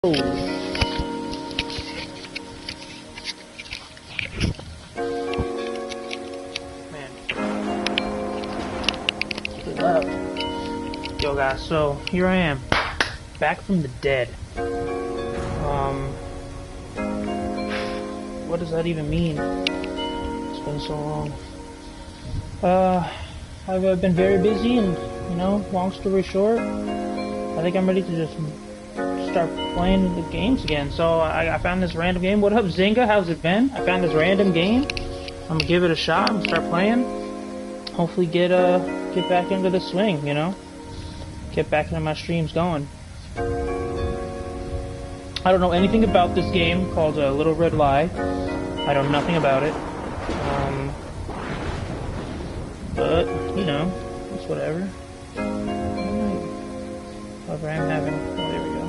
Oh. Man. Pretty loud. Yo guys, so here I am. Back from the dead. What does that even mean? It's been so long. I've been very busy and, you know, long story short, I think I'm ready to just start playing the games again. So I found this random game. What up, Zynga? How's it been? I found this random game. I'm gonna give it a shot. I'm gonna start playing. Hopefully get back into the swing, you know? Get back into my streams going. I don't know anything about this game called Little Red Lie. I know nothing about it. But, you know, it's whatever. However, I'm having... Oh, there we go.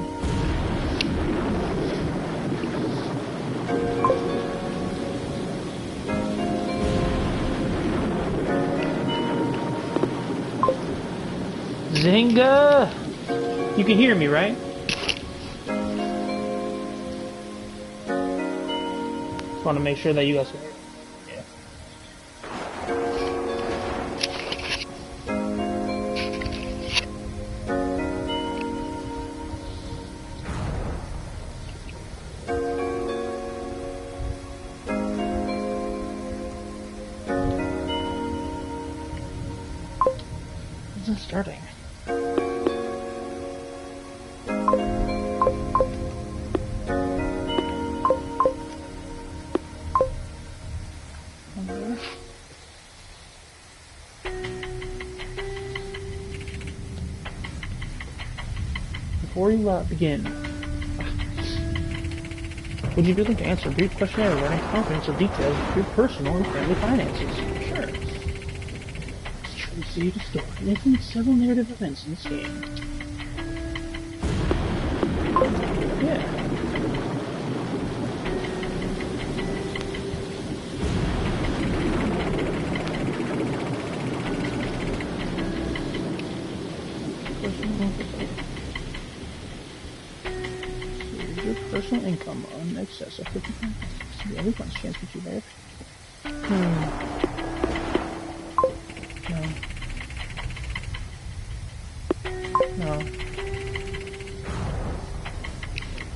Zynga! You can hear me, right? Just want to make sure that you guys can hear me. Yeah. It's not starting. Before you begin, would you be willing to answer a brief questionnaire regarding confidential details of your personal and family finances? Sure. It's true, so you just don't making several narrative events in this game. Yeah. Your personal income in excess of 50%. Yeah, we want chance what you have. No.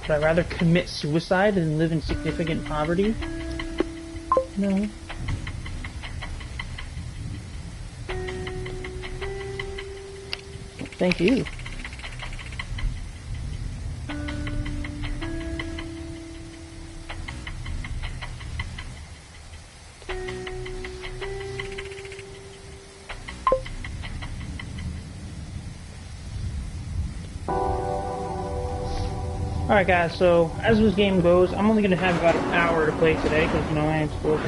Would I rather commit suicide than live in significant poverty? No. Thank you. Alright guys, so as this game goes, I'm only going to have about an hour to play today, because, you know, I am still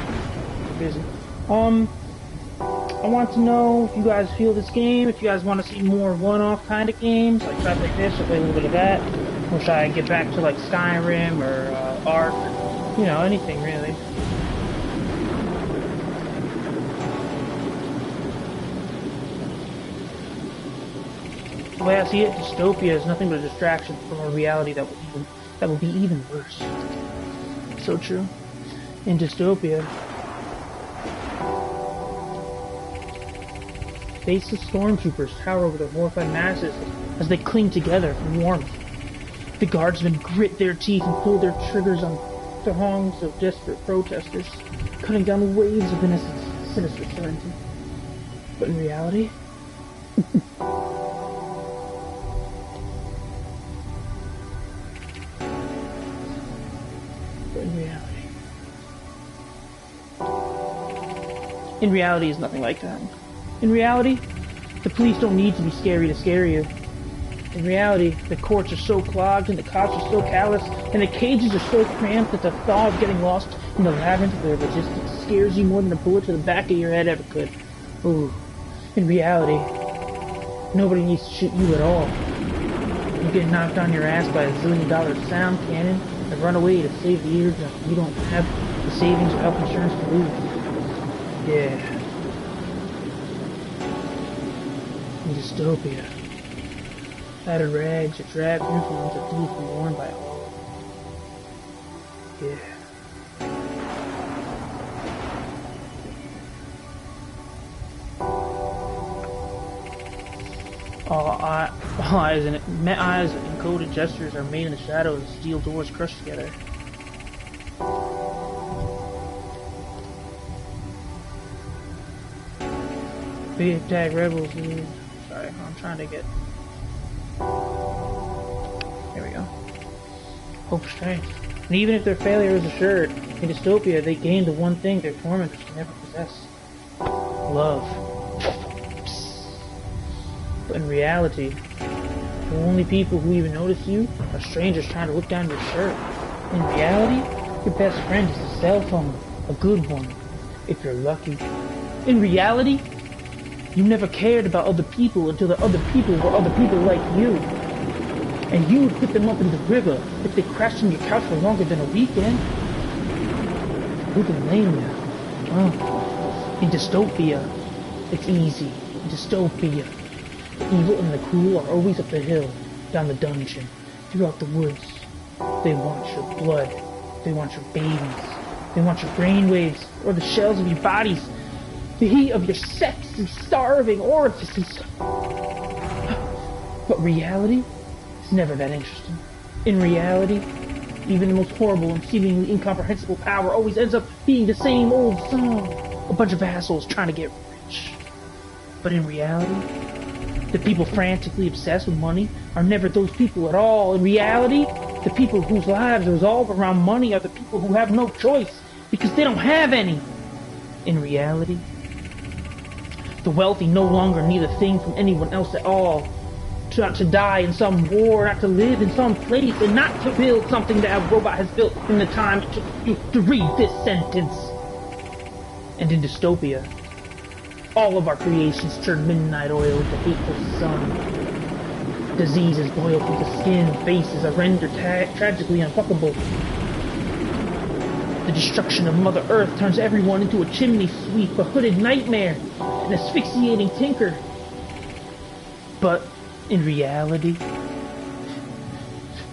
busy. I want to know if you guys feel this game, if you guys want to see more one-off kind of games, like try to play this or play a little bit of that, or should I get back to like Skyrim or Ark, you know, anything really. The way I see it, dystopia is nothing but a distraction from a reality that will be even worse. So true. In dystopia, faceless stormtroopers tower over the horrified masses as they cling together for warmth. The guardsmen grit their teeth and pull their triggers on throngs of desperate protesters, cutting down waves of innocence, sinister certainty. But in reality... In reality, it's nothing like that. In reality, the police don't need to be scary to scare you. In reality, the courts are so clogged and the cops are so callous and the cages are so cramped that the thought of getting lost in the labyrinth of their logistics scares you more than a bullet to the back of your head ever could. Ooh. In reality, nobody needs to shoot you at all. You get knocked on your ass by a $1 zillion sound cannon and run away to save the eardrum. You don't have the savings or health insurance to lose. Yeah. In dystopia, tattered rags or drab uniforms are deeply worn by all. Yeah. All eyes and met eyes and coded gestures are made in the shadows. Steel doors crushed together. Big tag rebels. Dude. Sorry, I'm trying to get. Here we go. Hope, strength. And even if their failure is assured, in dystopia they gain the one thing their tormentors can never possess: love. But in reality, the only people who even notice you are strangers trying to look down your shirt. In reality, your best friend is a cell phone, a good one, if you're lucky. In reality, you never cared about other people until the other people were other people like you. And you would put them up in the river if they crashed on your couch for longer than a weekend. Who can blame you? In dystopia, it's easy. In dystopia, the evil and the cruel are always up the hill, down the dungeon, throughout the woods. They want your blood. They want your babies. They want your brainwaves, or the shells of your bodies. The heat of your sexy, starving orifices. But reality is never that interesting. In reality, even the most horrible and seemingly incomprehensible power always ends up being the same old song. A bunch of assholes trying to get rich. But in reality, the people frantically obsessed with money are never those people at all. In reality, the people whose lives revolve around money are the people who have no choice because they don't have any. In reality, the wealthy no longer need a thing from anyone else at all. Not to die in some war, not to live in some place, and not to build something that a robot has built in the time it took you to read this sentence. And in dystopia, all of our creations turn midnight oil into hateful sun. Diseases boil through the skin, faces are rendered tragically unfuckable. The destruction of Mother Earth turns everyone into a chimney sweep, a hooded nightmare, an asphyxiating tinker. But in reality,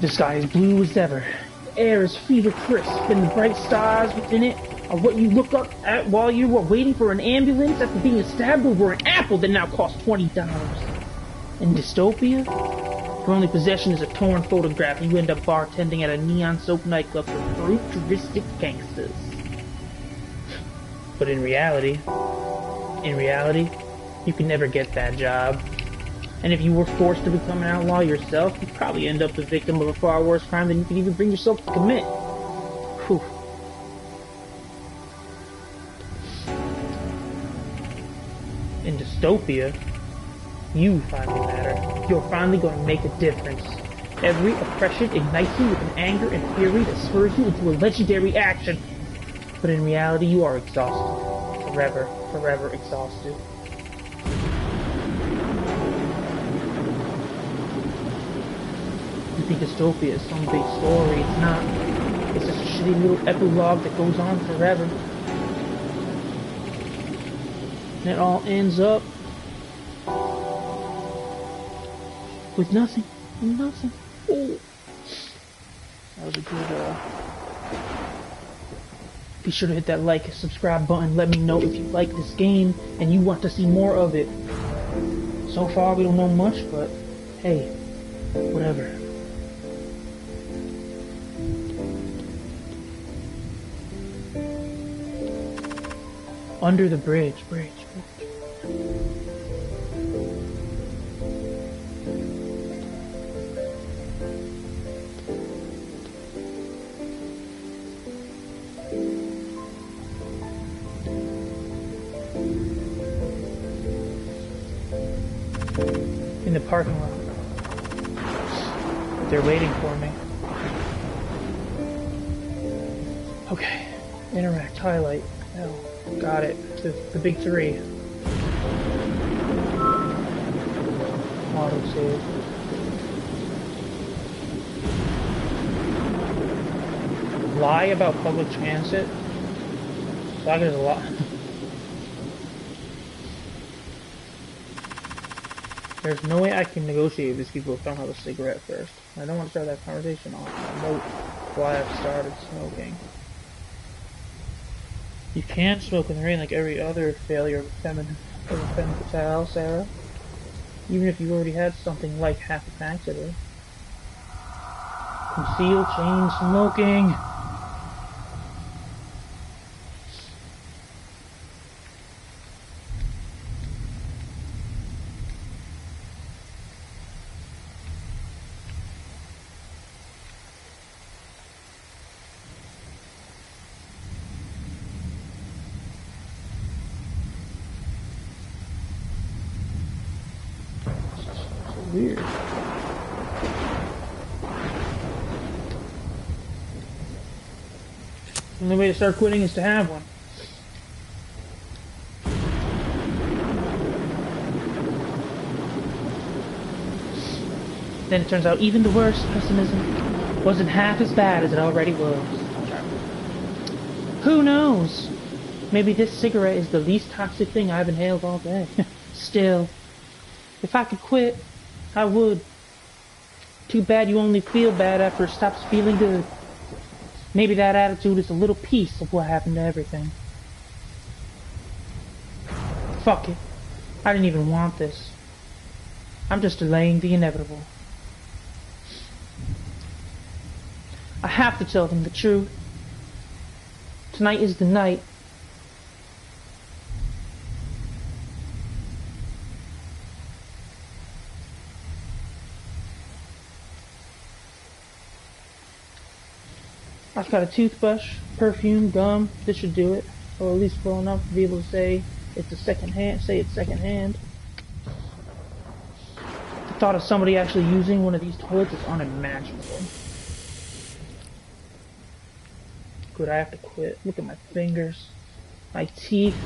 the sky is blue as ever, the air is fever crisp, and the bright stars within it are what you look up at while you are waiting for an ambulance after being stabbed over an apple that now costs $20. In dystopia, your only possession is a torn photograph and you end up bartending at a neon-soaked nightclub for brutalistic gangsters. But in reality, you can never get that job. And if you were forced to become an outlaw yourself, you'd probably end up the victim of a far worse crime than you could even bring yourself to commit. Whew. In dystopia, you finally matter. You're finally going to make a difference. Every oppression ignites you with an anger and fury that spurs you into a legendary action. But in reality, you are exhausted. Forever exhausted. You think dystopia is some big story. It's not. It's just a shitty little epilogue that goes on forever. And it all ends up with nothing. Nothing. Oh. That was a good, Be sure to hit that like and subscribe button. Let me know if you like this game and you want to see more of it. So far, we don't know much, but hey, whatever. Under the bridge. In the parking lot. They're waiting for me. Okay. Interact, highlight. Hell. Got it. The big three. Autosave. Lie about public transit. That is a lot. There's no way I can negotiate with these people if I don't have a cigarette first. I don't want to start that conversation on a note. why I've started smoking. You can smoke in the rain like every other failure of a femme fatale, Sarah. Even if you already had something like half a pack today. Conceal chain smoking. Weird. The only way to start quitting is to have one. Then it turns out even the worst pessimism wasn't half as bad as it already was. Who knows? Maybe this cigarette is the least toxic thing I've inhaled all day. Still, if I could quit, I would. Too bad you only feel bad after it stops feeling good. Maybe that attitude is a little piece of what happened to everything. Fuck it. I didn't even want this. I'm just delaying the inevitable. I have to tell them the truth. Tonight is the night. I've got a toothbrush, perfume, gum. This should do it, or at least well enough to be able to say it's secondhand. The thought of somebody actually using one of these toilets is unimaginable. Good, I have to quit. Look at my fingers, my teeth.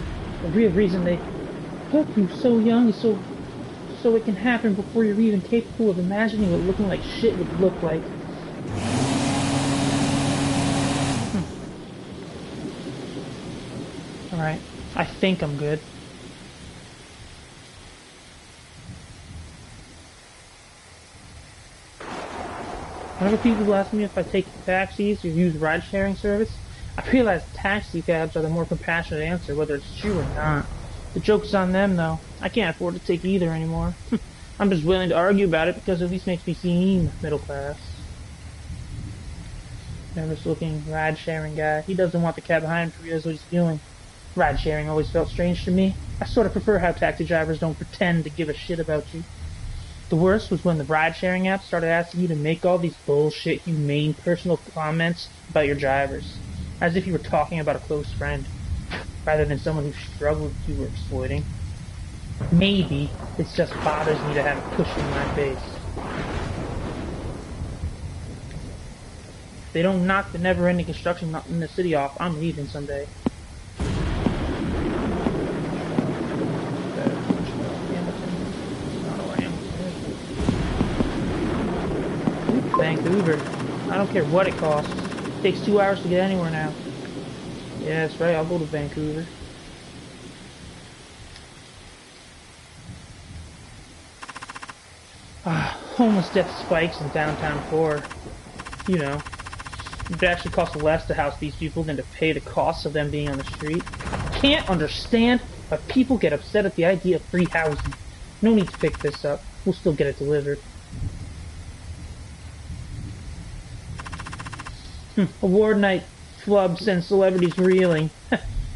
The real reason they hook you so young is so it can happen before you're even capable of imagining what looking like shit would look like. Alright, I think I'm good. Whenever people ask me if I take taxis or use ride-sharing service, I realize taxi cabs are the more compassionate answer, whether it's true or not. The joke's on them, though. I can't afford to take either anymore. I'm just willing to argue about it because it at least makes me seem middle class. Nervous-looking ride-sharing guy. He doesn't want the cab behind him to realize what he's doing. Ride-sharing always felt strange to me. I sort of prefer how taxi drivers don't pretend to give a shit about you. The worst was when the ride-sharing app started asking you to make all these bullshit, humane, personal comments about your drivers, as if you were talking about a close friend, rather than someone who struggled you were exploiting. Maybe it just bothers me to have a cushion in my face. If they don't knock the never-ending construction in the city off, I'm leaving someday. Vancouver. I don't care what it costs. It takes 2 hours to get anywhere now. Yeah, that's right, I'll go to Vancouver. Homeless death spikes in downtown core. You know, it actually costs less to house these people than to pay the costs of them being on the street. I can't understand why people get upset at the idea of free housing. No need to pick this up. We'll still get it delivered. Award night flubs send celebrities reeling.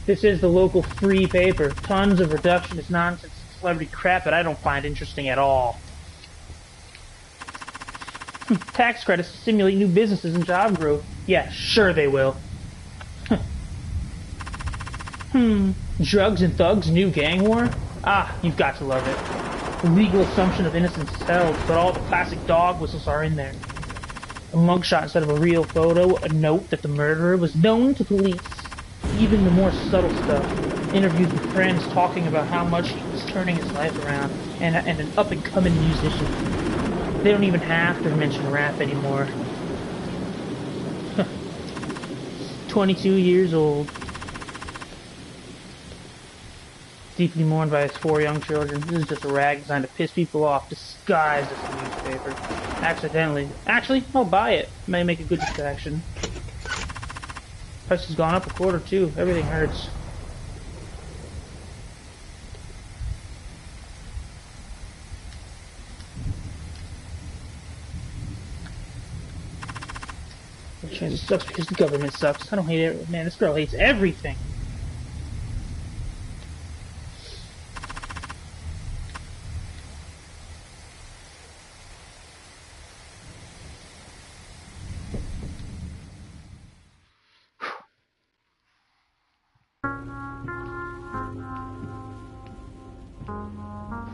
This is the local free paper. Tons of reductionist nonsense and celebrity crap that I don't find interesting at all. Tax credits to stimulate new businesses and job growth. Yeah, sure they will. Drugs and thugs, new gang war? Ah, you've got to love it. The legal assumption of innocence is held, but all the classic dog whistles are in there. A mugshot instead of a real photo, a note that the murderer was known to police. Even the more subtle stuff. Interviews with friends talking about how much he was turning his life around, and an up-and-coming musician. They don't even have to mention rap anymore. 22 years old. Deeply mourned by his 4 young children. This is just a rag designed to piss people off, disguised as a newspaper. paper. Accidentally. Actually, I'll buy it. May make a good distraction. Price has gone up a quarter too. Everything hurts. It sucks because the government sucks. I don't hate it. Man, this girl hates everything.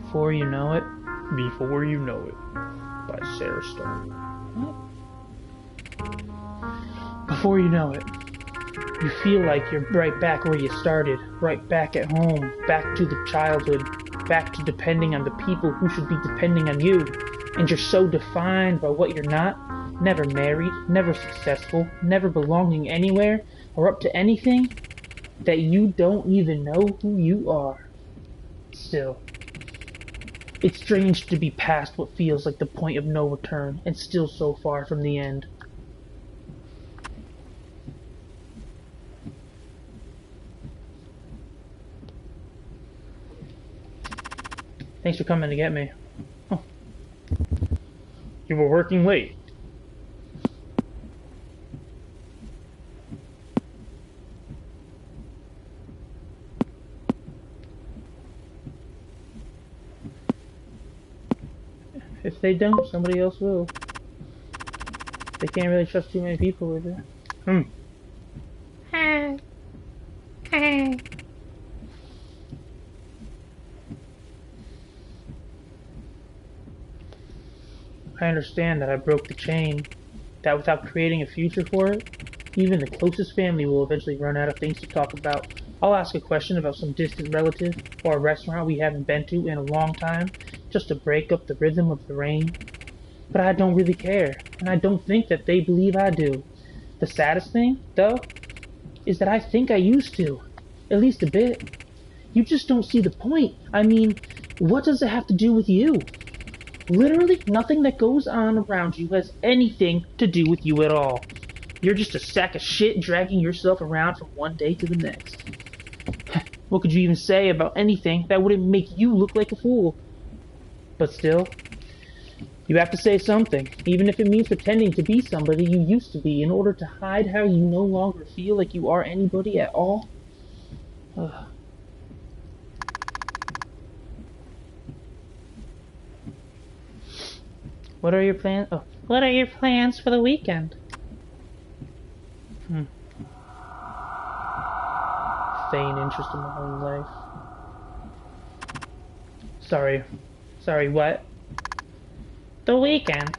Before You Know It. Before You Know It. By Sarah Stone. What? Before you know it, you feel like you're right back where you started, right back at home, back to the childhood, back to depending on the people who should be depending on you. And you're so defined by what you're not, never married, never successful, never belonging anywhere or up to anything, that you don't even know who you are. Still, it's strange to be past what feels like the point of no return and still so far from the end. Thanks for coming to get me. Oh. You were working late. If they don't, somebody else will. They can't really trust too many people with it. I understand that I broke the chain, that without creating a future for it, even the closest family will eventually run out of things to talk about. I'll ask a question about some distant relative, or a restaurant we haven't been to in a long time, just to break up the rhythm of the rain. But I don't really care, and I don't think that they believe I do. The saddest thing, though, is that I think I used to. At least a bit. You just don't see the point. I mean, what does it have to do with you? Literally nothing that goes on around you has anything to do with you at all. You're just a sack of shit dragging yourself around from one day to the next. What could you even say about anything that wouldn't make you look like a fool? But still, you have to say something, even if it means pretending to be somebody you used to be in order to hide how you no longer feel like you are anybody at all. Ugh. What are your plans? Oh, what are your plans for the weekend? Feign interest in my own life. Sorry, what? The weekend?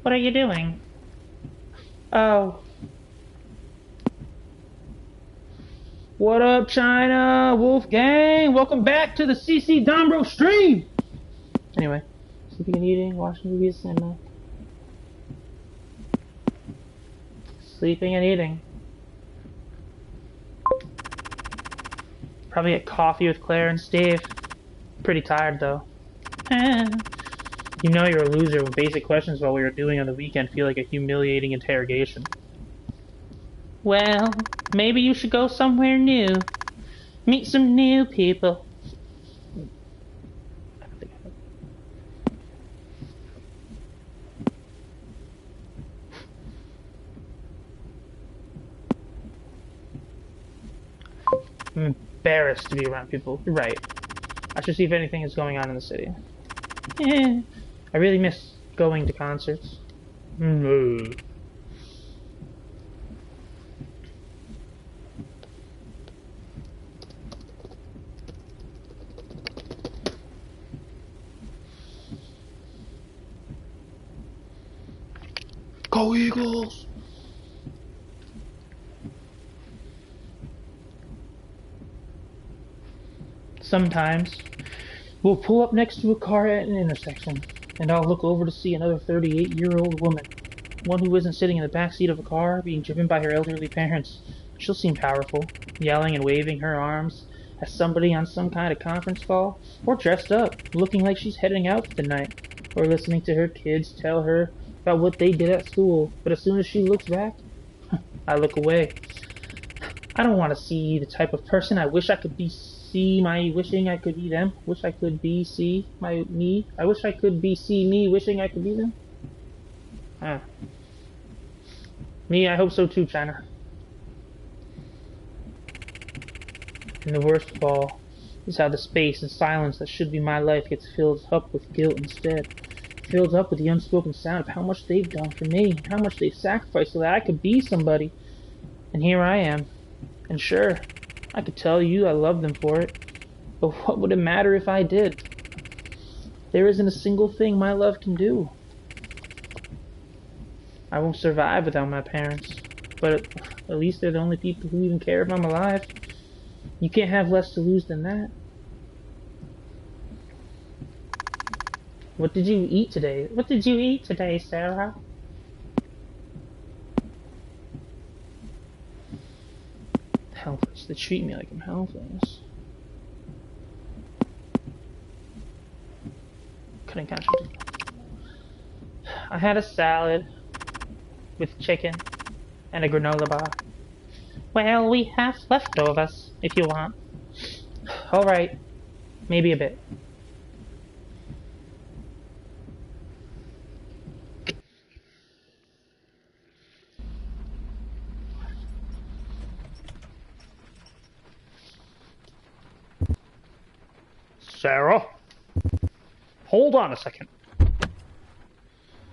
What are you doing? Oh. What up, China? Wolfgang? Welcome back to the CCDombro stream! Anyway. Sleeping and eating, watching movies, cinema. Sleeping and eating. Probably get coffee with Claire and Steve. Pretty tired though. You know you're a loser when basic questions about what you're doing on the weekend feel like a humiliating interrogation. Well, maybe you should go somewhere new. Meet some new people. I'm embarrassed to be around people. You're right. I should see if anything is going on in the city. I really miss going to concerts. Go Eagles! Sometimes, we'll pull up next to a car at an intersection, and I'll look over to see another 38-year-old woman. One who isn't sitting in the back seat of a car, being driven by her elderly parents. She'll seem powerful, yelling and waving her arms at somebody on some kind of conference call, or dressed up, looking like she's heading out for the night. or listening to her kids tell her about what they did at school. But as soon as she looks back, I look away. I don't want to see the type of person I wish I could be. See my wishing I could be them. Wish I could be see my me. I wish I could be see me wishing I could be them. Me, I hope so too, China. And the worst of all is how the space and silence that should be my life gets filled up with guilt instead. Filled up with the unspoken sound of how much they've done for me, how much they've sacrificed so that I could be somebody. And here I am. And sure, I could tell you I love them for it, but what would it matter if I did? There isn't a single thing my love can do. I won't survive without my parents, but at least they're the only people who even care if I'm alive. You can't have less to lose than that. What did you eat today? What did you eat today, Sarah? Helpless. They treat me like I'm helpless. Couldn't catch it. I had a salad with chicken and a granola bar. Well, we have leftovers, if you want. Alright. Maybe a bit. Sarah? Hold on a second.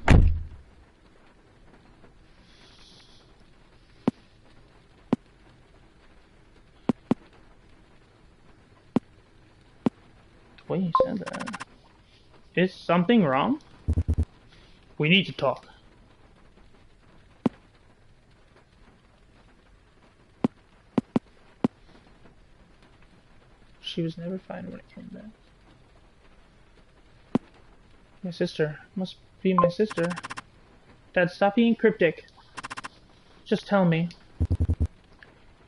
The way you said that. Is something wrong? We need to talk. She was never fine when it came back. My sister. Must be my sister. Dad, stop being cryptic. Just tell me.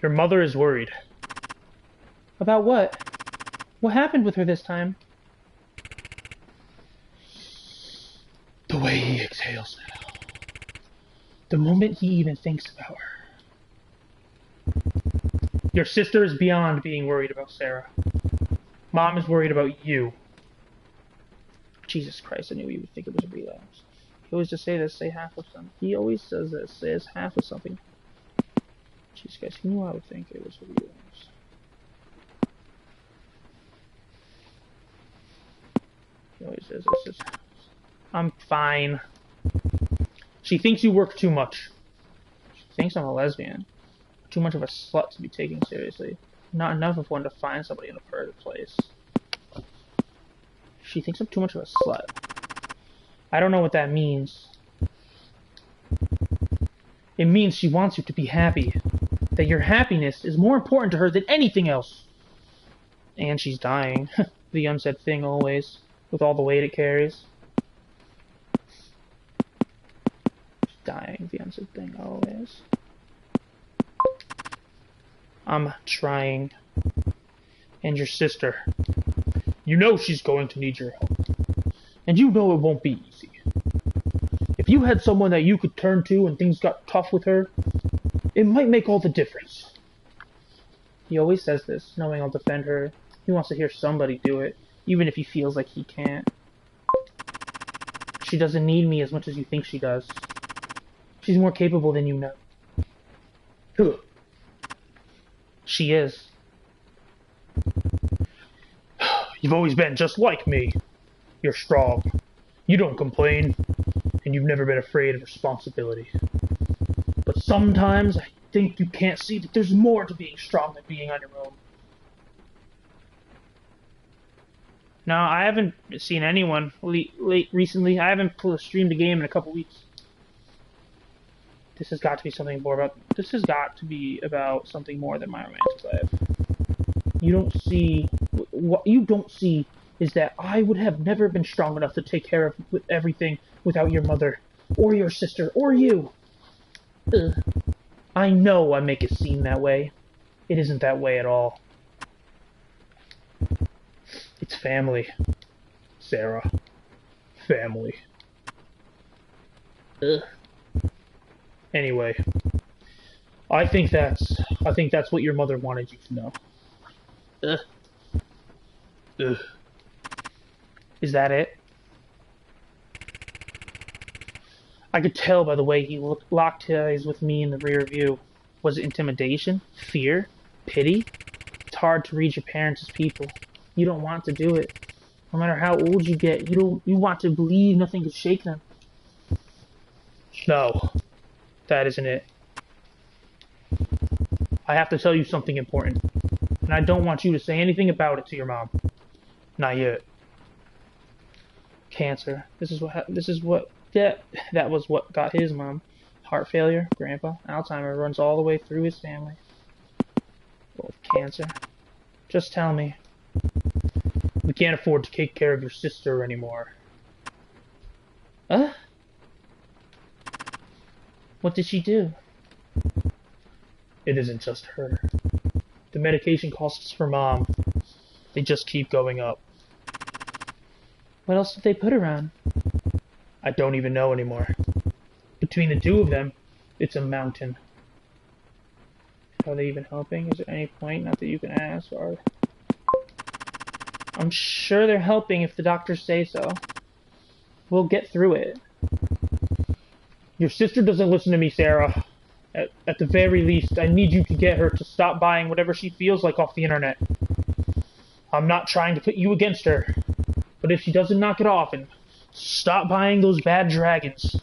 Your mother is worried. About what? What happened with her this time? The way he exhales now. The moment he even thinks about her. Your sister is beyond being worried about Sarah. Mom is worried about you. Jesus Christ, I knew he would think it was a relapse. He always just say this, say half of something. He always says this, says half of something. Jesus Christ, he knew I would think it was a relapse. He always says this. I'm fine. She thinks you work too much. She thinks I'm a lesbian. Too much of a slut to be taken seriously. Not enough of one to find somebody in a private place. She thinks I'm too much of a slut. I don't know what that means. It means she wants you to be happy. That your happiness is more important to her than anything else. And she's dying. The unsaid thing always. With all the weight it carries. She's dying. The unsaid thing always. I'm trying. And your sister. You know she's going to need your help. And you know it won't be easy. If you had someone that you could turn to when things got tough with her, it might make all the difference. He always says this, knowing I'll defend her. He wants to hear somebody do it, even if he feels like he can't. She doesn't need me as much as you think she does. She's more capable than you know. Who? She is. You've always been just like me. You're strong. You don't complain. And you've never been afraid of responsibility. But sometimes I think you can't see that there's more to being strong than being on your own. No, I haven't seen anyone recently. I haven't streamed a game in a couple weeks. This has got to be something more about. This has got to be about something more than my romantic life. You don't see. What you don't see is that I would have never been strong enough to take care of everything without your mother, or your sister, or you. Ugh. I know I make it seem that way. It isn't that way at all. It's family, Sarah. family. Ugh. Anyway, I think that's what your mother wanted you to know. Ugh. Ugh. Is that it? I could tell by the way he locked eyes with me in the rear view. Was it intimidation? Fear? Pity? It's hard to read your parents as people. You don't want to do it. No matter how old you get, you want to believe nothing could shake them. No, that isn't it. I have to tell you something important, and I don't want you to say anything about it to your mom. Not yet. Cancer. That was what got his mom. Heart failure, grandpa, Alzheimer's runs all the way through his family. Well, cancer. Just tell me. We can't afford to take care of your sister anymore. What did she do? It isn't just her. The medication costs for Mom, they just keep going up. What else did they put her on? I don't even know anymore. Between the two of them, it's a mountain. Are they even helping? Is there any point? Not that you can ask, or... I'm sure they're helping if the doctors say so. We'll get through it. Your sister doesn't listen to me, Sarah. At the very least, I need you to get her to stop buying whatever she feels like off the internet. I'm not trying to put you against her, but if she doesn't knock it off and stop buying those bad dragons,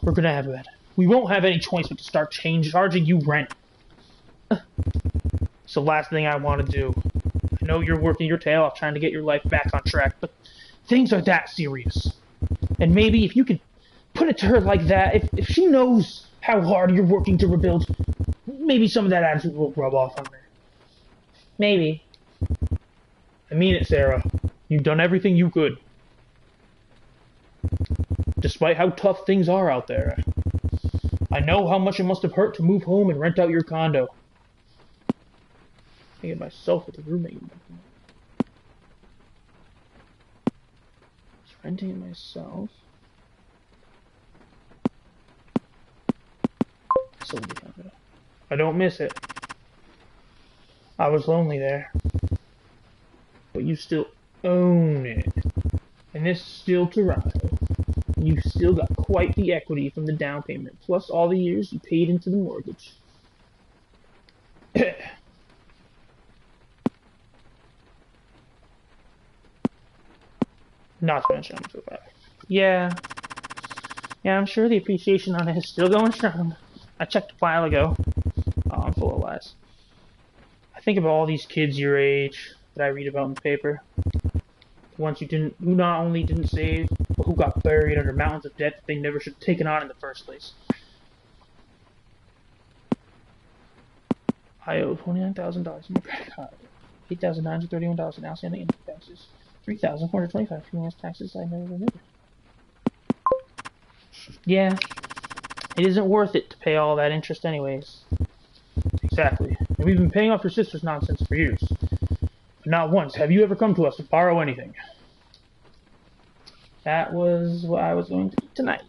we're gonna have it. We won't have any choice but to start charging you rent. It's the last thing I want to do. I know you're working your tail off trying to get your life back on track, but things are that serious. And maybe if you could put it to her like that, if she knows how hard you're working to rebuild, maybe some of that attitude will rub off on her. Maybe. I mean it, Sarah. You've done everything you could. Despite how tough things are out there. I know how much it must have hurt to move home and rent out your condo. I get myself with a roommate. Just renting it myself. I don't miss it. I was lonely there. But you still own it. And this is still Toronto. You still got quite the equity from the down payment, plus all the years you paid into the mortgage. Not to mention I'm so bad. Yeah, I'm sure the appreciation on it is still going strong. I checked a while ago. Oh, I'm full of lies. I think about all these kids your age that I read about in the paper. The ones who not only didn't save, but who got buried under mountains of debt that they never should have taken on in the first place. I owe $29,000 on my credit card. $8,931 in outstanding income taxes. $3,425 for U.S. taxes I never remembered. Yeah, it isn't worth it to pay all that interest anyways. Exactly. And we've been paying off your sister's nonsense for years. But not once have you ever come to us to borrow anything. That was what I was going to do tonight.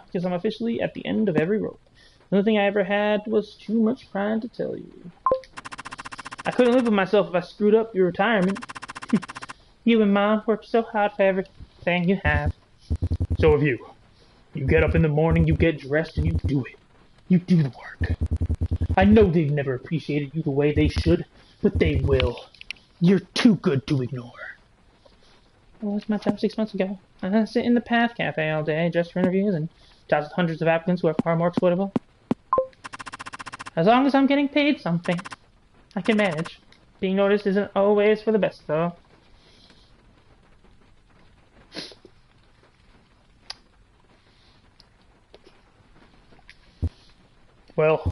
Because I'm officially at the end of every rope. The only thing I ever had was too much pride to tell you. I couldn't live with myself if I screwed up your retirement. You and Mom worked so hard for everything you have. So have you. You get up in the morning, you get dressed, and you do it. You do the work. I know they've never appreciated you the way they should, but they will. You're too good to ignore. Well, that's my job 6 months ago. I sit in the Path Cafe all day just for interviews and talk with hundreds of applicants who are far more exploitable. As long as I'm getting paid something, I can manage. Being noticed isn't always for the best, though. Well,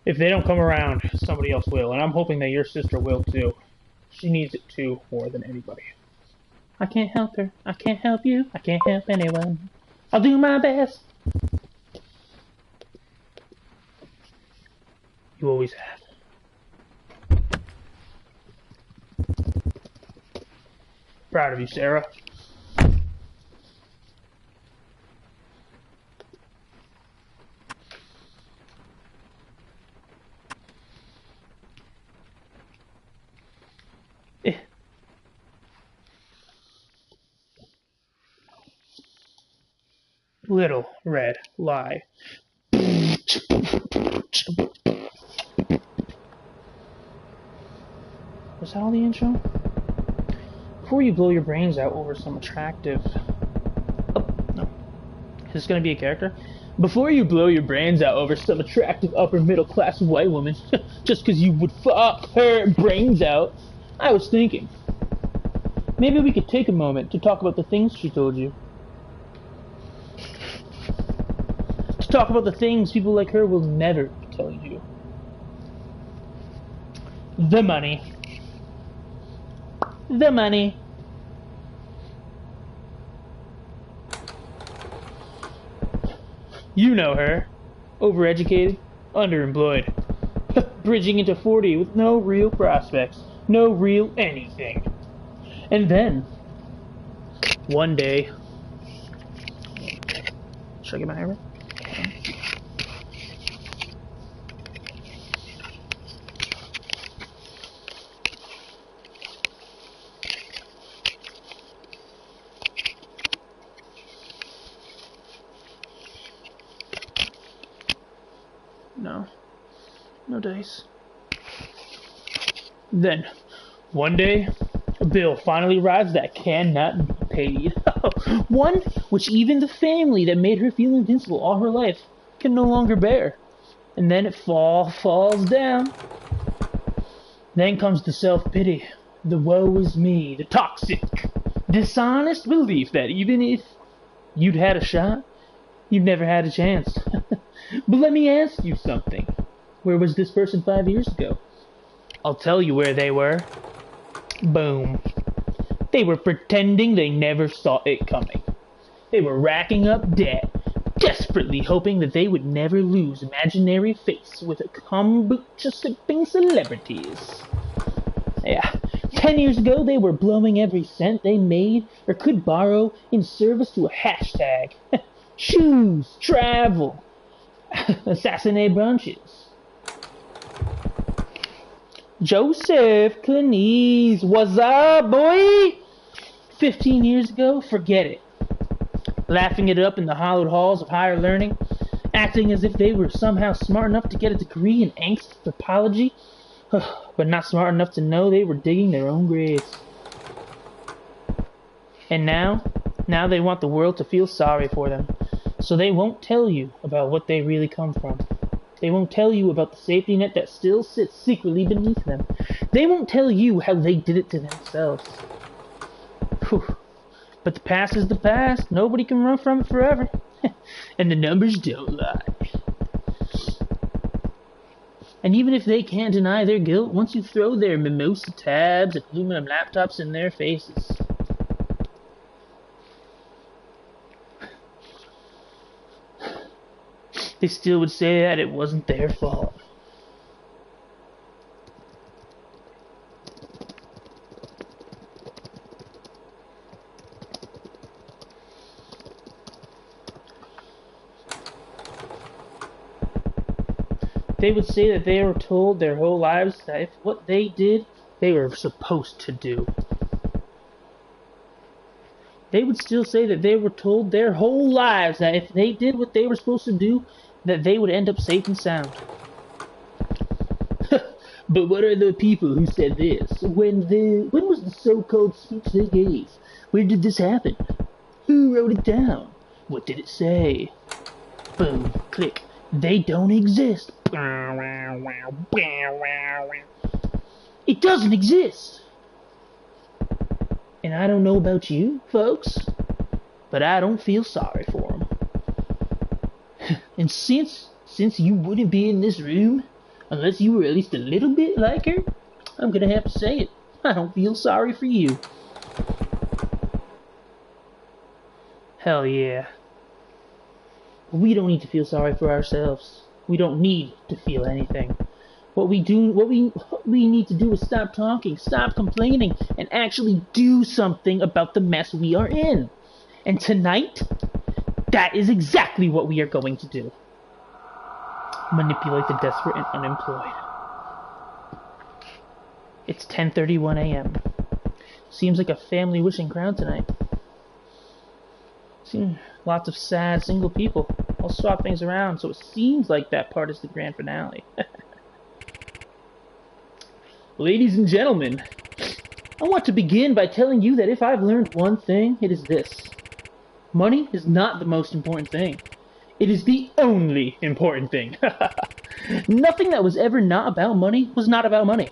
if they don't come around, somebody else will, and I'm hoping that your sister will too. She needs it too, more than anybody. I can't help her. I can't help you. I can't help anyone. I'll do my best. You always have. Proud of you, Sarah. Little Red Lie. Was that all the intro? Before you blow your brains out over some attractive... Oh, no. Is this gonna be a character? Before you blow your brains out over some attractive upper middle class white woman, just because you would fuck her brains out, I was thinking, maybe we could take a moment to talk about the things she told you. To talk about the things people like her will never tell you. The money. The money. You know her. Overeducated, underemployed. Bridging into 40 with no real prospects. No real anything. And then, one day... Should I get my hair? No. No dice. Then, one day, a bill finally arrives that cannot be paid. One which even the family that made her feel invincible all her life can no longer bear. And then it falls down. Then comes the self-pity, the woe is me, the toxic, dishonest belief that even if you'd had a shot, you'd never had a chance. But let me ask you something. Where was this person 5 years ago? I'll tell you where they were. Boom. They were pretending they never saw it coming. They were racking up debt, desperately hoping that they would never lose imaginary face with kombucha-sipping celebrities. Yeah, 10 years ago they were blowing every cent they made or could borrow in service to a hashtag. Shoes, travel, assassinate brunches. Joseph Clanese, what's up, boy? 15 years ago, forget it. Laughing it up in the hollowed halls of higher learning, acting as if they were somehow smart enough to get a degree in anthropology, but not smart enough to know they were digging their own graves. And now they want the world to feel sorry for them, so they won't tell you about what they really come from. They won't tell you about the safety net that still sits secretly beneath them. They won't tell you how they did it to themselves. Whew. But the past is the past. Nobody can run from it forever. And the numbers don't lie. And even if they can't deny their guilt, once you throw their mimosa tabs and aluminum laptops in their faces, they still would say that it wasn't their fault. They would say that they were told their whole lives that if what they did, they were supposed to do. They would still say that they were told their whole lives that if they did what they were supposed to do, that they would end up safe and sound. But what are the people who said this? When was the so-called speech they gave? Where did this happen? Who wrote it down? What did it say? Boom, click. They don't exist. It doesn't exist. And I don't know about you, folks, but I don't feel sorry for them. And since you wouldn't be in this room unless you were at least a little bit like her, I'm gonna have to say it. I don't feel sorry for you. Hell yeah. We don't need to feel sorry for ourselves. We don't need to feel anything. What we need to do is stop talking, stop complaining, and actually do something about the mess we are in. And tonight, that is exactly what we are going to do. Manipulate the desperate and unemployed. It's 10:31 a.m. Seems like a family wishing crowd tonight. Lots of sad single people. I'll swap things around so it seems like that part is the grand finale. Ladies and gentlemen, I want to begin by telling you that if I've learned one thing, it is this. Money is not the most important thing. It is the only important thing. Nothing that was ever not about money was not about money.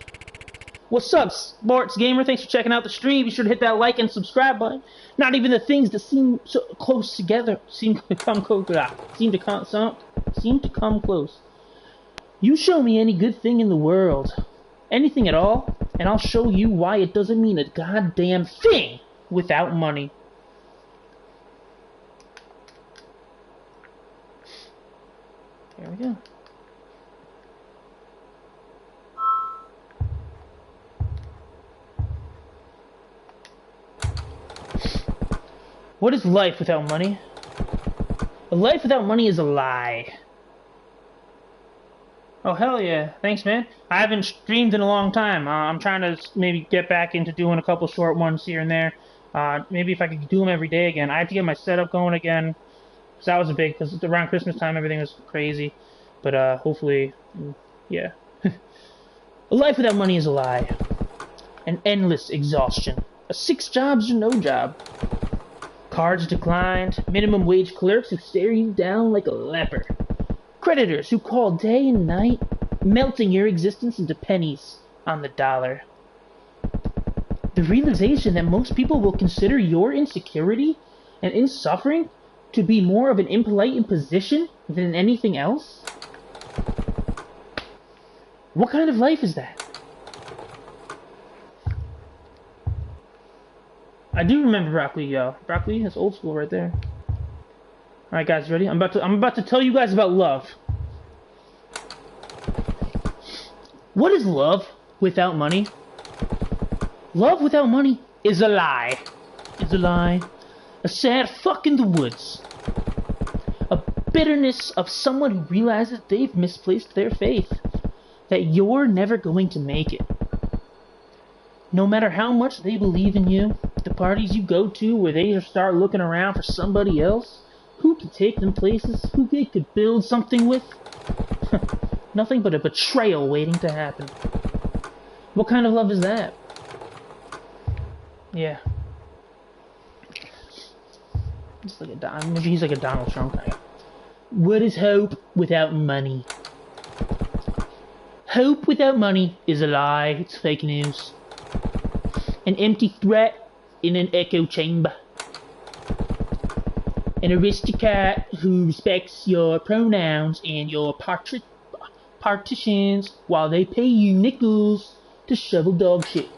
What's up, sports gamer? Thanks for checking out the stream. Be sure to hit that like and subscribe button. Not even the things that seem so close together seem to come close. Seem to come close. You show me any good thing in the world, anything at all, and I'll show you why it doesn't mean a goddamn thing without money. There we go. What is life without money? A life without money is a lie. Oh, hell yeah. Thanks, man. I haven't streamed in a long time. I'm trying to maybe get back into doing a couple short ones here and there. Maybe if I could do them every day again. I have to get my setup going again. So that was a big, because around Christmas time everything was crazy. But hopefully, yeah. A life without money is a lie. An endless exhaustion. A 6 jobs or no job. Cards declined, minimum wage clerks who stare you down like a leper. Creditors who call day and night, melting your existence into pennies on the dollar. The realization that most people will consider your insecurity and in suffering to be more of an impolite imposition than anything else? What kind of life is that? I do remember Broccoli, yo. Broccoli, that's old school right there. Alright guys, ready? I'm about to tell you guys about love. What is love without money? Love without money is a lie. It's a lie. A sad fuck in the woods. A bitterness of someone who realizes they've misplaced their faith. That you're never going to make it. No matter how much they believe in you, the parties you go to where they start looking around for somebody else, who can take them places, who they could build something with, nothing but a betrayal waiting to happen. What kind of love is that? Yeah. It's like maybe he's like a Donald Trump guy. What is hope without money? Hope without money is a lie. It's fake news. An empty threat in an echo chamber. An aristocrat who respects your pronouns and your partitions while they pay you nickels to shovel dog shit.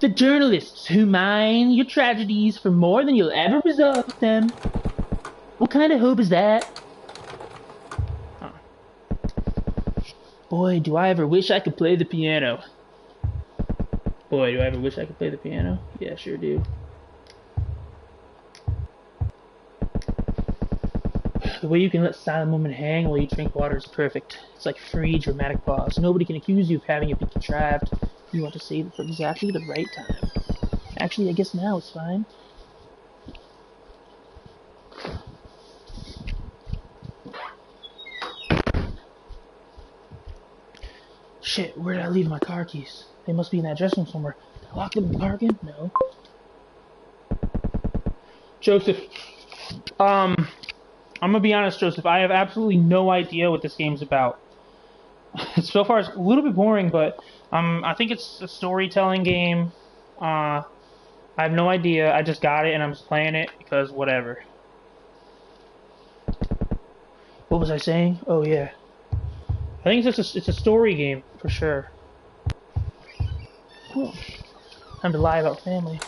The journalists who mine your tragedies for more than you'll ever resolve with them. What kind of hope is that? Boy, do I ever wish I could play the piano. Boy, do I ever wish I could play the piano. Yeah, sure do. The way you can let silent moment hang while you drink water is perfect. It's like free dramatic pause. Nobody can accuse you of having it be contrived. You want to save it for exactly the right time. Actually, I guess now it's fine. Shit, where did I leave my car keys? They must be in that dressing room somewhere. Did I lock them in the car again? No. Joseph, I'm gonna be honest, Joseph. I have absolutely no idea what this game's about. So far, it's a little bit boring, but I think it's a storytelling game. I have no idea. I just got it and I'm just playing it because whatever. What was I saying? Oh yeah. I think it's a story game for sure. Cool. Time to lie about family.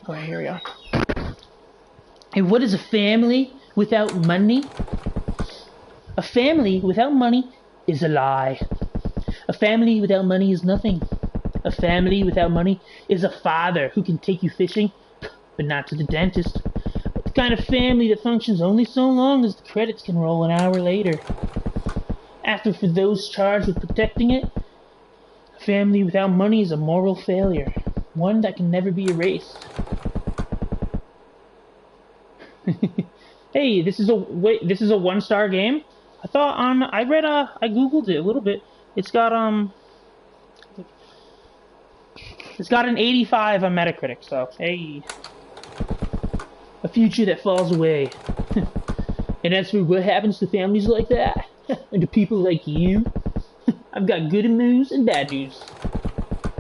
Okay, here we go. Hey, what is a family without money? A family without money is a lie. A family without money is nothing. A family without money is a father who can take you fishing, but not to the dentist. The kind of family that functions only so long as the credits can roll an hour later. After, for those charged with protecting it, a family without money is a moral failure. One that can never be erased. Hey, this is a 1-star game? I thought I googled it a little bit. It's got an 85 on Metacritic, so hey. A future that falls away. And as for what happens to families like that, and to people like you, I've got good news and bad news.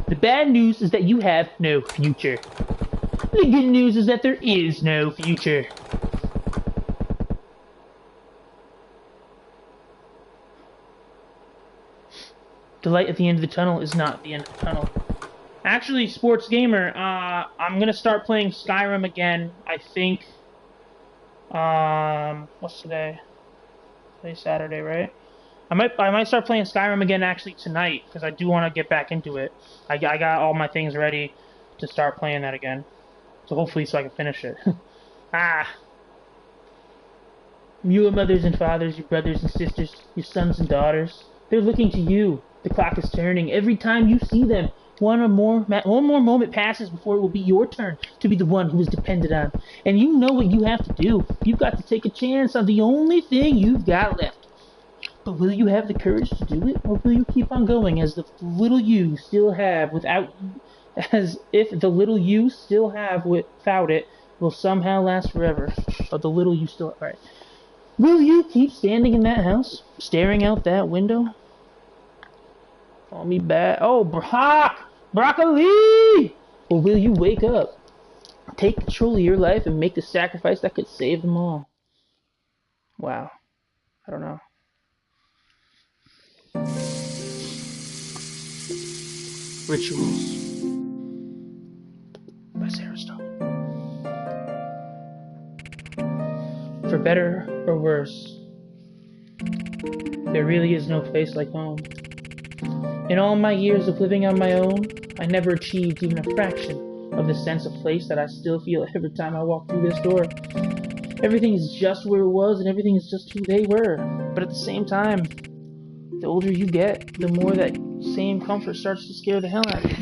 The bad news is that you have no future. The good news is that there is no future. The light at the end of the tunnel is not the end of the tunnel. Actually, Sports Gamer, I'm gonna start playing Skyrim again, I think. What's today? Today's Saturday, right? I might start playing Skyrim again actually tonight, because I do want to get back into it. I got all my things ready to start playing that again. So hopefully so I can finish it. Your mothers and fathers, your brothers and sisters, your sons and daughters, they're looking to you. The clock is turning. Every time you see them, one more moment passes before it will be your turn to be the one who is depended on. And you know what you have to do. You've got to take a chance on the only thing you've got left. But will you have the courage to do it? Or will you keep on going as the little you still have without... As if the little you still have without it will somehow last forever. Or the little you still... Alright. Will you keep standing in that house? Staring out that window? Call me back. Oh, broccoli! Or will you wake up, take control of your life, and make the sacrifice that could save them all? Wow. I don't know. Rituals by Sarah Stone. For better or worse, there really is no place like home. In all my years of living on my own, I never achieved even a fraction of the sense of place that I still feel every time I walk through this door. Everything is just where it was, and everything is just who they were. But at the same time, the older you get, the more that same comfort starts to scare the hell out of you.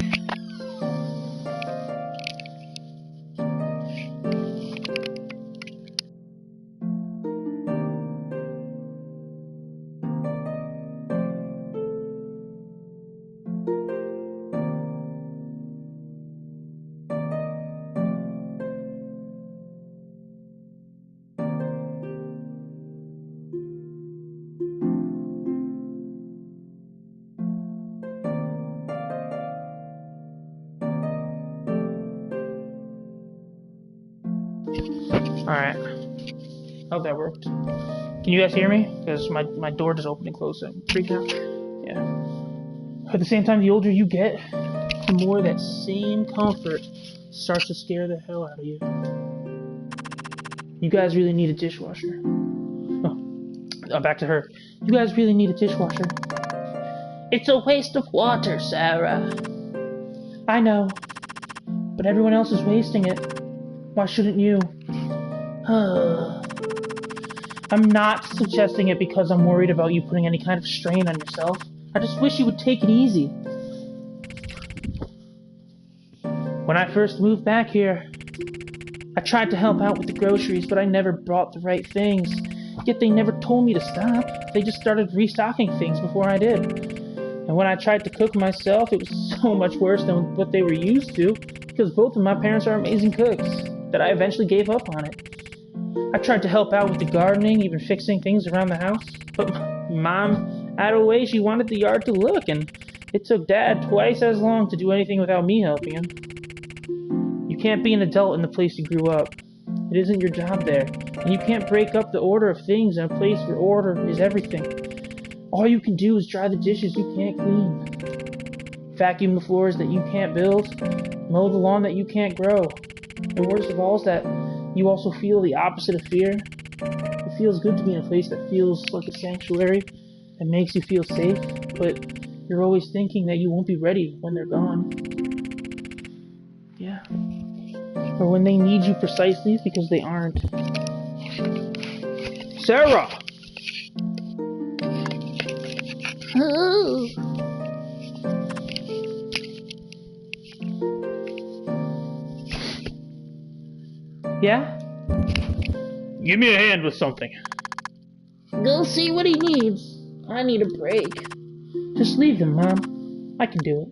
Alright. Hope that worked. Can you guys hear me? Because my door just opened and closed, so I'm freaking out. Yeah. At the same time, the older you get, the more that same comfort starts to scare the hell out of you. You guys really need a dishwasher. Oh, back to her. You guys really need a dishwasher. It's a waste of water, Sarah. I know. But everyone else is wasting it. Why shouldn't you? I'm not suggesting it because I'm worried about you putting any kind of strain on yourself. I just wish you would take it easy. When I first moved back here, I tried to help out with the groceries, but I never brought the right things. Yet they never told me to stop. They just started restocking things before I did. And when I tried to cook myself, it was so much worse than what they were used to, because both of my parents are amazing cooks, that I eventually gave up on it. I tried to help out with the gardening, even fixing things around the house, but Mom had a way she wanted the yard to look, and it took Dad twice as long to do anything without me helping him. You can't be an adult in the place you grew up. It isn't your job there, and you can't break up the order of things in a place where order is everything. All you can do is dry the dishes you can't clean, vacuum the floors that you can't build, mow the lawn that you can't grow, and worst of all is that you also feel the opposite of fear. It feels good to be in a place that feels like a sanctuary and makes you feel safe, but you're always thinking that you won't be ready when they're gone. Yeah. Or when they need you precisely because they aren't. Sarah! Yeah? Give me a hand with something. Go see what he needs. I need a break. Just leave him, Mom. I can do it.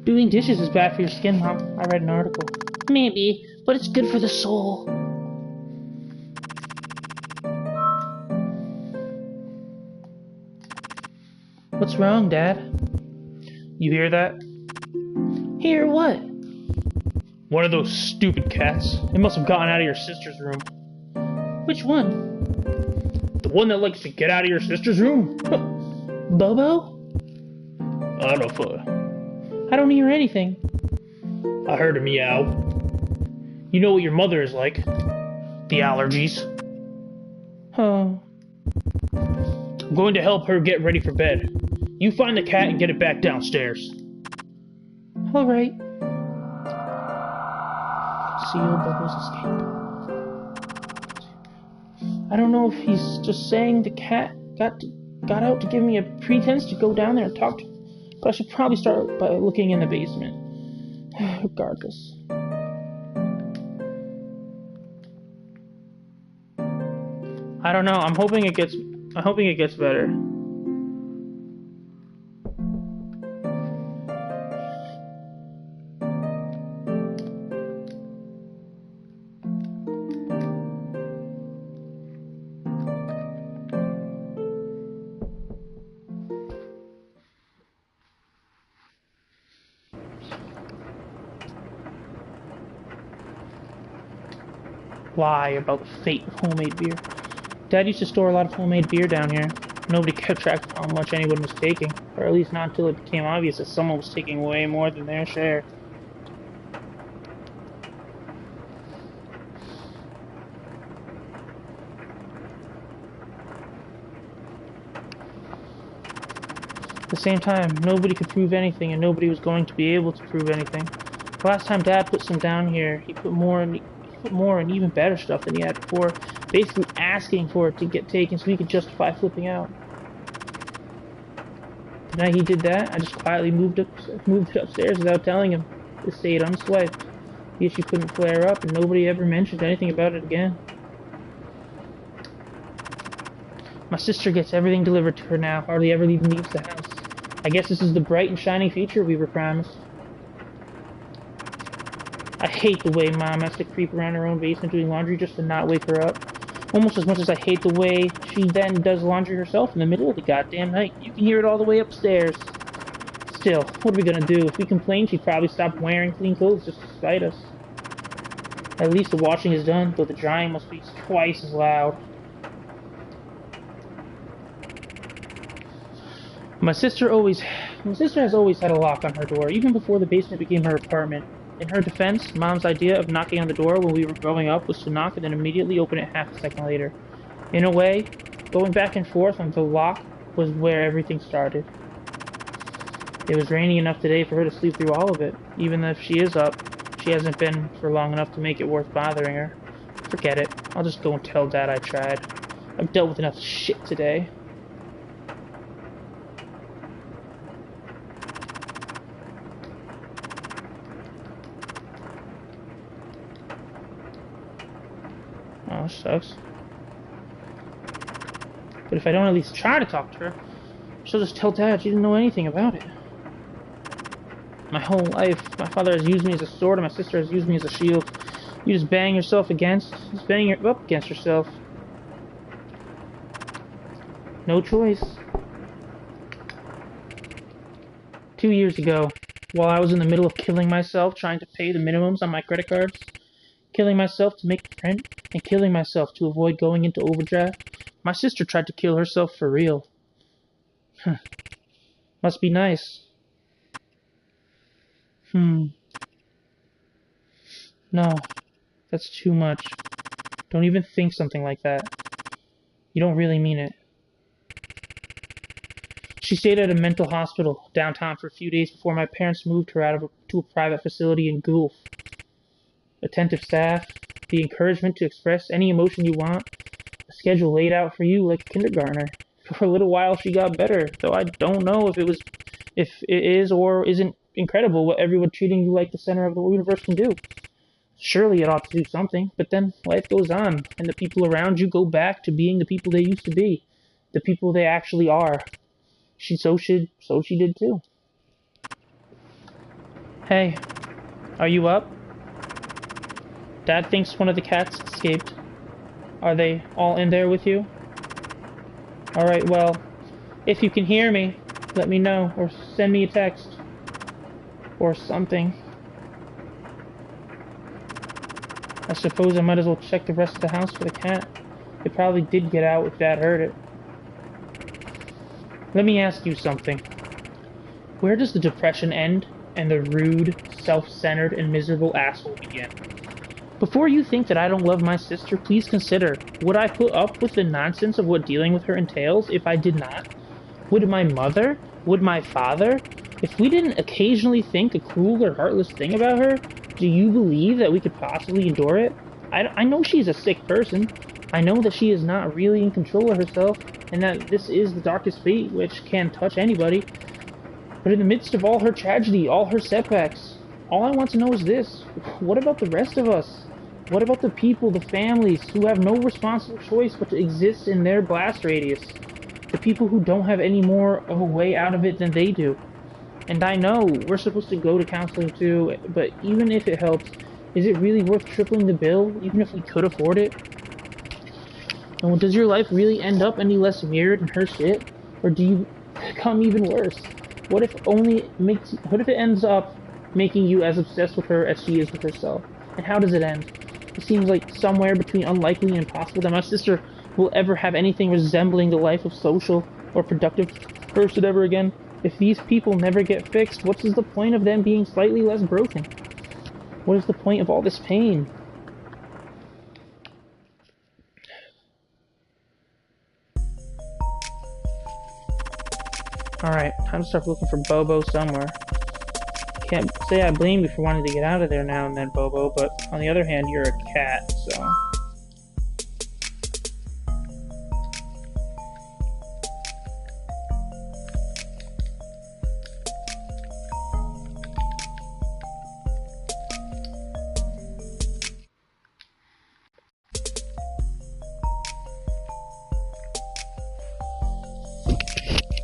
Doing dishes is bad for your skin, Mom. I read an article. Maybe, but it's good for the soul. What's wrong, Dad? You hear that? Hear what? One of those stupid cats. It must have gotten out of your sister's room. Which one? The one that likes to get out of your sister's room? Bobo? I don't know. I don't hear anything. I heard a meow. You know what your mother is like. The allergies. Oh. I'm going to help her get ready for bed. You find the cat and get it back downstairs. Alright. Seal Bobo's escape. I don't know if he's just saying the cat got out to give me a pretense to go down there and talk to him. But I should probably start by looking in the basement. Regardless. I don't know. I'm hoping it gets better. Lie about the fate of homemade beer. Dad used to store a lot of homemade beer down here. Nobody kept track of how much anyone was taking, or at least not until it became obvious that someone was taking way more than their share. At the same time, nobody could prove anything, and nobody was going to be able to prove anything. The last time Dad put some down here, he put more and even better stuff than he had before, basically asking for it to get taken so he could justify flipping out. The night he did that, I just quietly moved it upstairs without telling him. It stayed unswiped. The issue couldn't flare up, and nobody ever mentioned anything about it again. My sister gets everything delivered to her now, hardly ever even leaves the house. I guess this is the bright and shining future we were promised. I hate the way Mom has to creep around her own basement doing laundry just to not wake her up. Almost as much as I hate the way she then does laundry herself in the middle of the goddamn night. You can hear it all the way upstairs. Still, what are we gonna do? If we complain, she'd probably stop wearing clean clothes just to spite us. At least the washing is done, though the drying must be twice as loud. My sister has always had a lock on her door, even before the basement became her apartment. In her defense, Mom's idea of knocking on the door when we were growing up was to knock and then immediately open it half a second later. In a way, going back and forth on the lock was where everything started. It was raining enough today for her to sleep through all of it. Even if she is up, she hasn't been for long enough to make it worth bothering her. Forget it. I'll just go and tell Dad I tried. I've dealt with enough shit today. Oh, that sucks. But if I don't at least try to talk to her, she'll just tell Dad she didn't know anything about it. My whole life, my father has used me as a sword and my sister has used me as a shield. You just bang up against yourself. No choice. 2 years ago, while I was in the middle of killing myself trying to pay the minimums on my credit cards, killing myself to make rent, and killing myself to avoid going into overdraft, my sister tried to kill herself for real. Must be nice. No, that's too much. Don't even think something like that. You don't really mean it. She stayed at a mental hospital downtown for a few days before my parents moved her to a private facility in Gulf. Attentive staff, the encouragement to express any emotion you want, a schedule laid out for you like a kindergartner. for a little while she got better, though I don't know if it is or isn't incredible what everyone treating you like the center of the universe can do. Surely it ought to do something, but then life goes on, and the people around you go back to being the people they used to be, the people they actually are. So she did too. Hey, are you up? Dad thinks one of the cats escaped. Are they all in there with you? Alright, well, if you can hear me, let me know, or send me a text. Or something. I suppose I might as well check the rest of the house for the cat. It probably did get out if Dad heard it. Let me ask you something. Where does the depression end and the rude, self-centered, and miserable asshole begin? Before you think that I don't love my sister, please consider, would I put up with the nonsense of what dealing with her entails if I did not? Would my mother? Would my father? If we didn't occasionally think a cruel or heartless thing about her, do you believe that we could possibly endure it? I know she's a sick person. I know that she is not really in control of herself, and that this is the darkest fate which can touch anybody. But in the midst of all her tragedy, all her setbacks, all I want to know is this. What about the rest of us? What about the people, the families, who have no responsible choice but to exist in their blast radius? The people who don't have any more of a way out of it than they do. And I know we're supposed to go to counseling too, but even if it helps, is it really worth tripling the bill, even if we could afford it? And does your life really end up any less mirrored in her shit? Or do you become even worse? What if it ends up making you as obsessed with her as she is with herself? And how does it end? It seems like somewhere between unlikely and impossible that my sister will ever have anything resembling the life of social or productive person ever again. If these people never get fixed, what is the point of them being slightly less broken? What is the point of all this pain? Alright, time to start looking for Bobo somewhere. Can't say I blame you for wanting to get out of there now and then, Bobo, but on the other hand, you're a cat, so...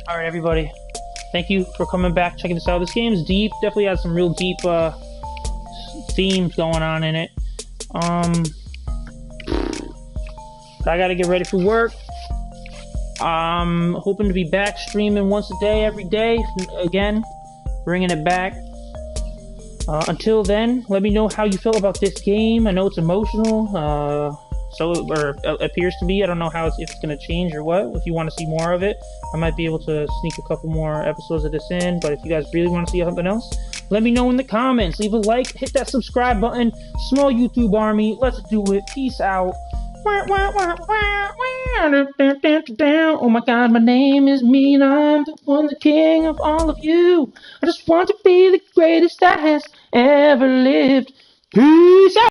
Alright, everybody. Thank you for coming back, checking this out. This game is deep. Definitely has some real deep themes going on in it. I gotta get ready for work. I'm hoping to be back streaming once a day, every day. Again, bringing it back. Until then, let me know how you feel about this game. I know it's emotional. Or appears to be. I don't know if it's going to change or what. If you want to see more of it, I might be able to sneak a couple more episodes of this in. But if you guys really want to see something else, let me know in the comments. Leave a like, hit that subscribe button. Small YouTube army, let's do it. Peace out. Oh my god, my name is me and I'm the one, the king of all of you. I just want to be the greatest that has ever lived. Peace out.